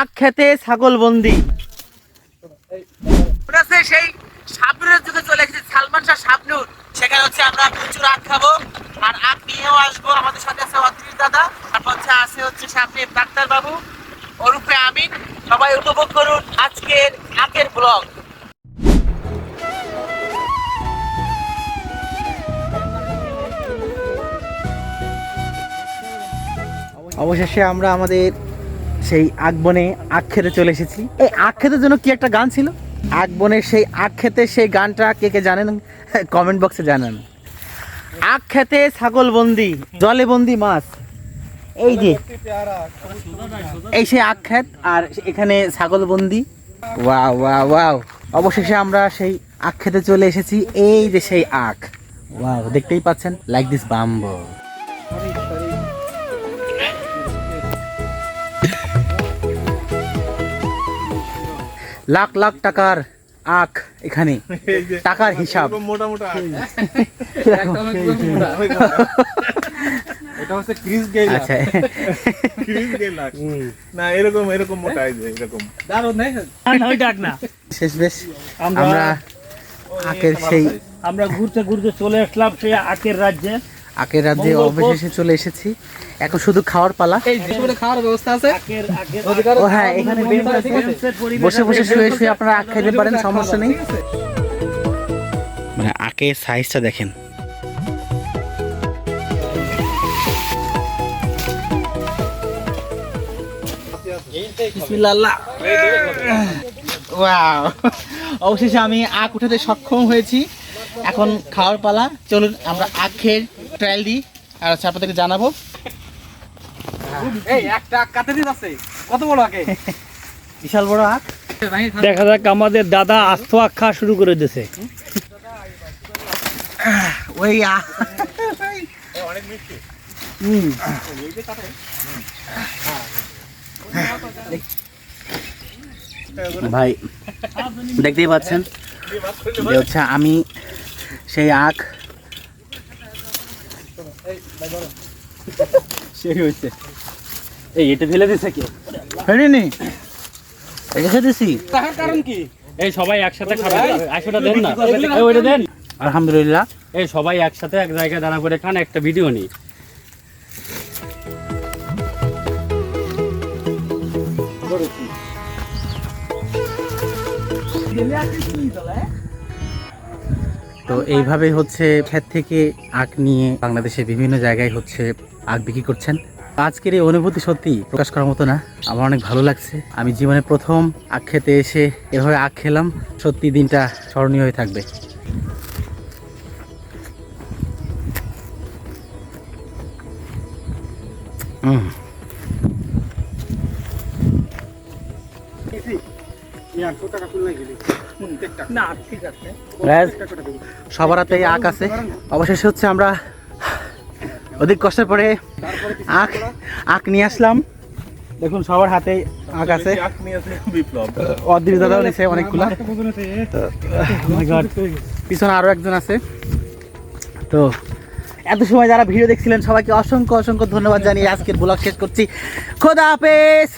আখ খেতে ছাগল বন্দি। সেই শাবনুরের যুগে চলে এসেছে, সালমান শাহ শাবনুর। সেখানে হচ্ছে আমরা প্রচুর আখ খাবো আর আখ নিয়েও আসবো। আমাদের সাথে আছে অদ্রিস দাদা, তারপর হচ্ছে সামনে ডাক্তার বাবু ওরূপে আমিন। সবাই উপভোগ করুন আজকের আখের ব্লগ। অবশেষে আমরা আমাদের সেই আখ বনে আখ খেতে চলে এসেছি। এই আখ খেতের জন্য কি একটা গান ছিল, আখ বনের সেই আখ খেতে, সেই গানটা কে কে জানেন কমেন্ট বক্সে জানান। আখ খেতে ছাগল বন্দি, জলে বন্দি মাছ। এই যে এই সেই আখ খেত আর এখানে ছাগল বন্দি। Wow wow wow. অবশেষে আমরা সেই আখ খেতে চলে এসেছি। এই যে সেই আখ, ওয়াও, দেখতেই পাচ্ছেন, like this bamboo. Lakh lakh টাকার আখ এখানে, টাকার হিসাব। মোটা মোটা এটা হচ্ছে ক্রিস গেল। আচ্ছা, ক্রিস গেল না, এরকম এরকম মোটা এই যে এরকম দারুন নাই না, ওই ডাক না। শেষ বেশ আমরা আখের সেই আমরা ঘুরতে ঘুরতে চলে আসলাম সেই আখের রাজ্যে। আখের রাজ্যে অবশেষে চলে এসেছি। এখন শুধু খাওয়ার পালা। এই যে খাওয়ার ব্যবস্থা আছে, ও হ্যাঁ, এখানে বেঞ্চ আছে, বসে বসে শুয়ে শুয়ে আপনারা আখ খেতে পারেন, সমস্যা নেই। মানে আখের সাইজটা দেখেন। বিসমিল্লাহ। ওয়াও, অবশেষে আমি আখ উঠাতে সক্ষম হয়েছি। এখন খাওয়ার পালা, চলুন আমরা আখের ট্রায়াল দিই আর আপনাদেরকে জানাবো। এই একটা আখ কাটে দিন আছে, কত বড় আখ, বিশাল বড় আখ। দেখা যাক, আমাদের দাদা আস্ত আখ খাওয়া শুরু করে দিয়েছে। ওই অনেক মিষ্টি। ভাই দেখতেই পাচ্ছেন, হচ্ছে আমি সেই আখ। সেই হয়েছে, এই এটা ফেলে দিছে কি? ফেরিনি, রেখে দিছি। তার কারণ কি? এই সবাই একসাথে খাবে, আইসোটা দেন না, এই ওইটা দেন। আলহামদুলিল্লাহ, এই সবাই একসাথে এক জায়গায় দাঁড়া করে খান, একটা ভিডিও নেই। তো এইভাবেই হচ্ছে ক্ষেত থেকে আখ নিয়ে বাংলাদেশের বিভিন্ন জায়গায় হচ্ছে আখ বিক্রি করছেন। আজকের এই অনুভূতি সত্যি প্রকাশ করার মতো না, আমার অনেক ভালো লাগছে। আমি জীবনে প্রথম আখ খেতে এসে এভাবে আখ খেলাম, সত্যি দিনটা স্মরণীয় হয়ে থাকবে। সবার হাতে আখ আছে। অবশেষে হচ্ছে আমরা অধিক কষ্টের পরে আখ নিয়ে আসলাম। দেখুন সবার হাতে আখ আছে। অদ্রিস দাদাও নিছে অনেকগুলো, পিছনে আরো একজন আছে। তো এত সময় যারা ভিডিও দেখছিলেন সবাইকে অসংখ্য অসংখ্য ধন্যবাদ জানিয়ে আজকের ব্লগ শেষ করছি। খোদা হাফেজ।